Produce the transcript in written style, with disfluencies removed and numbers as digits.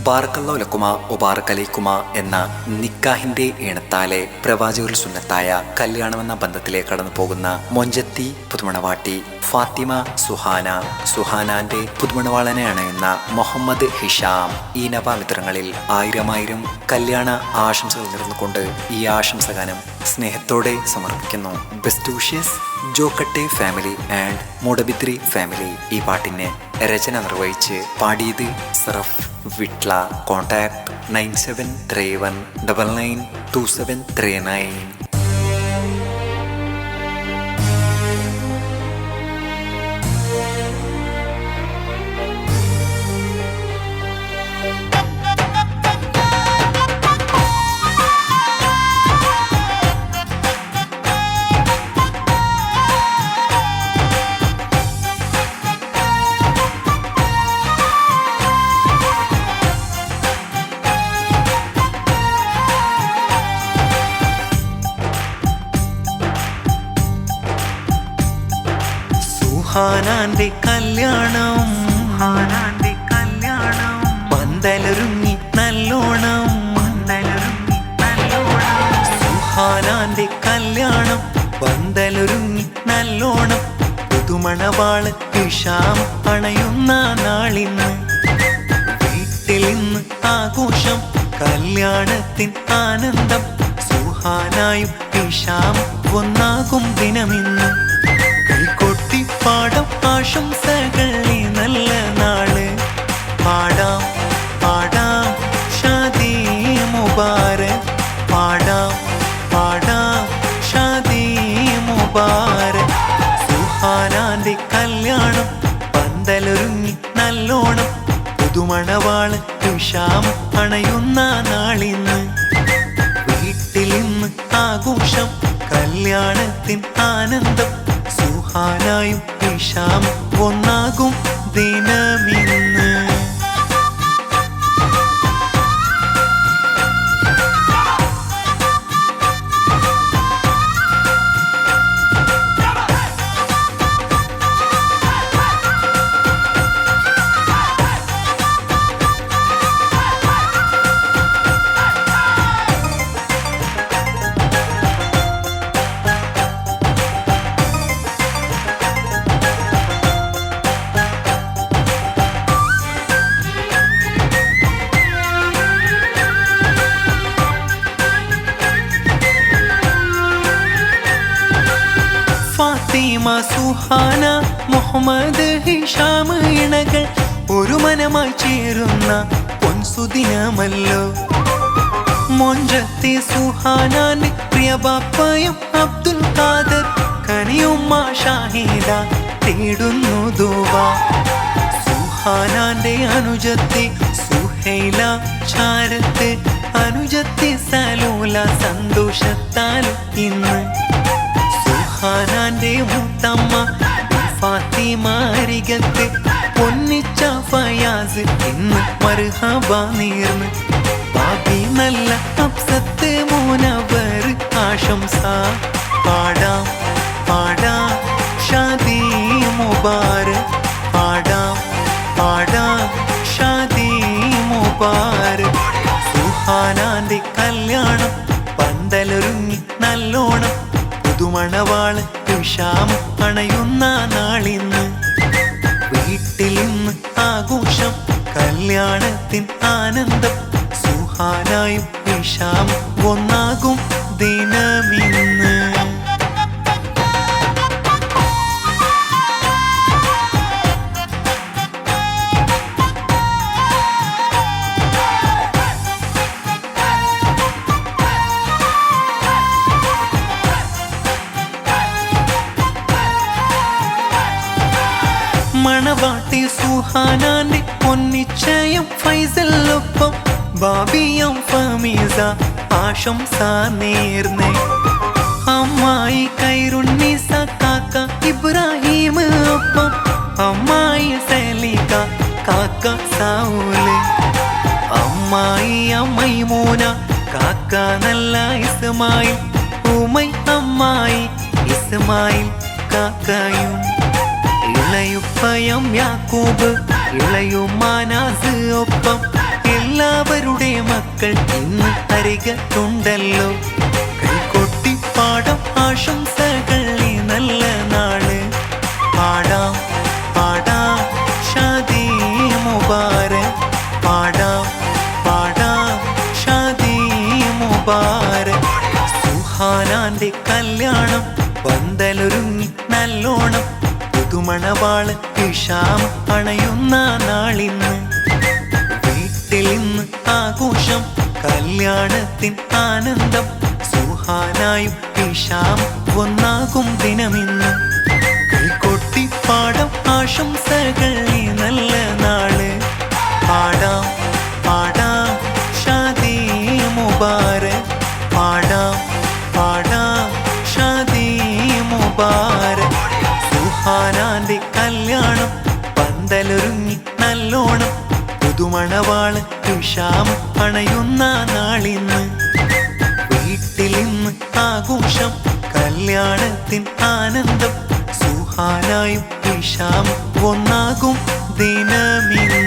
ബാറക്കല്ലാഹു ലക്കുമ ഒബാറക്കലൈക്കുമ എന്ന നിക്കാഹിന്റെ ഈണത്താലെ പ്രവാചകരുടെ സുന്നത്തായ കല്യാണമെന്ന ബന്ധത്തിലേക്ക് കടന്നു പോകുന്ന മൊഞ്ചത്തി പുതുമണവാട്ടി ഫാത്തിമ സുഹാന, സുഹാനാന്റെ പുതുമണവാളനെ അണയുന്ന മുഹമ്മദ് ഹിഷാം ഈ നവാമിത്രങ്ങളിൽ ആയിരം കല്യാണ ആശംസകൾ നേർന്നുകൊണ്ട് ഈ ആശംസഗാനം സ്നേഹത്തോടെ സമർപ്പിക്കുന്നു. Best wishes Jokatte family and Moodbidri family. ഈ പാട്ടിനെ രചന നിർവഹിച്ച് പാടിയത് സറഫ് വിട്ല. കോൺടാക്ട് 9731992739. സുഹാനാന്റെ കല്യാണം, പന്തലൊരുങ്ങി നല്ലോണം, സുഹാനാന്റെ കല്യാണം പന്തലൊരുങ്ങി നല്ലോണം. പുതുമണവാള് ഹിഷാം അണയുന്ന നാളിന്ന്, വീട്ടിൽ ഇന്ന് ആഘോഷം, കല്യാണത്തിൻ ആനന്ദം. സുഹാനായും ഹിഷാം ഒന്നാകും ദിനമിന്ന്. പാടം ആശംസകൾ ഈ നല്ല നാള്, പാടാം പാടാം ഷാദി മുബാരക്, പാടാം പാടാം ഷാദി മുബാരക്. സുഹാനാന്റെ കല്യാണം പന്തലൊരുങ്ങി നല്ലോണം, പുതുമണവാള് ഹിഷാം അണയുന്ന നാളിന്ന്, വീട്ടിൽ ഇന്ന് ആഘോഷം, കല്യാണത്തിൻ ആനന്ദം. സുഹാനായും ഹിഷാം ഒന്നാകും ദിനമിന്ന്. ഫാത്തിമ സുഹാന മുഹമ്മദ് ഹിഷാം ഇണകൾ ഒരു മനമായി ചേരുന്ന പൊൻസുദിനമല്ലോ. മൊഞ്ചത്തെ സുഹാനാന്റെ പ്രിയ ബാപ്പയും അബ്ദുൽ ഖാദർ, കനിയുമ്മ ഷാഹിദ തേടുന്നു ദുആ. സുഹാനാന്റെ അനുജത്തെ സുഹൈല ചാരത്ത്, അനുജത്തെ സലൂല സന്തോഷത്താൽ ഇന്ന്. സുഹാനാന്റെ മുത്തമ്മ ഫാത്തിമ അരികത്ത്, പൊന്നിച്ച ഫയാസ് ഇന്ന് മർഹബ നേർന്ന്. ബാബി നല്ല അബ്സത്ത് മുനവർ ആശംസ, പാടാം പാടാം ഷാദി മുബാരക്, പാടാം പാടാം ഷാദി മുബാരക്. സുഹാനാന്റെ കല്യാണം പന്തലൊരുങ്ങി നല്ലോണം, പുതുമണവാള് ഹിഷാം അണയുന്ന നാളിന്ന്, വീട്ടിൽ ഇന്ന് ആഘോഷം, കല്യാണത്തിൻ ആനന്ദം. സുഹാനായും ഹിഷാം ഒന്നാകും ദിനമിന്ന്. മണവാട്ടി സുഹാനാന്റെ പൊന്നിച്ചയം ഫൈസലൊപ്പം, ബാബിയം ഫമീസ ആശംസ നേർന്നേ. അമ്മായി കൈറുന്നീസ കാക്ക ഇബ്രാഹിം ഒപ്പം, അമ്മായി സലീക കാക്ക സൗല്, അമ്മായി മൈമൂന കാക്ക നല്ല ഇസ്മായിൽ, ഉമൈ അമ്മായി ഇസ്മായിൽ കാക്കയും. ഇളയുപ്പയം യാക്കൂബ്, ഇളയുമാനാസ് ഒപ്പം, എല്ലാ മക്കൾ ഇന്ന് അരികത്തുണ്ടല്ലോ. കൈകൊട്ടി പാടാം ആശംസകൾ ഈ നല്ല നാള്. പാടാം പാടാം ഷാദി മുബാരക്. പാടാം പാടാം ഷാദി മുബാരക്. സുഹാനാന്റെ കല്യാണം പന്തലൊരുങ്ങി നല്ലോണം. പുതുമണവാള് ഹിഷാം അണയുന്ന നാളിന്ന്. വീട്ടിൽ ഇന്ന് ആഘോഷം കല്യാണത്തിൻ ആനന്ദം. സുഹാനായും ഹിഷാം ഒന്നാകും ദിനമിന്ന്. കൈകൊട്ടി പാടാം ആശംസകൾ ഈ നല്ല നാള്. പാടാം പാടാം ഷാദി മുബാരക്. പാടാം പാടാം ഷാദി മുബാരക്. സുഹാനാന്റെ കല്യാണം പന്തലൊരുങ്ങി നല്ലോണം. പുതുമണവാള് ഹിഷാം അണയുന്ന നാളിന്ന്. വീട്ടിൽ ഇന്ന് ആഘോഷം കല്യാണത്തിൻ ആനന്ദം. സുഹാനായും ഹിഷാം ഒന്നാകും ദിനമിന്ന്.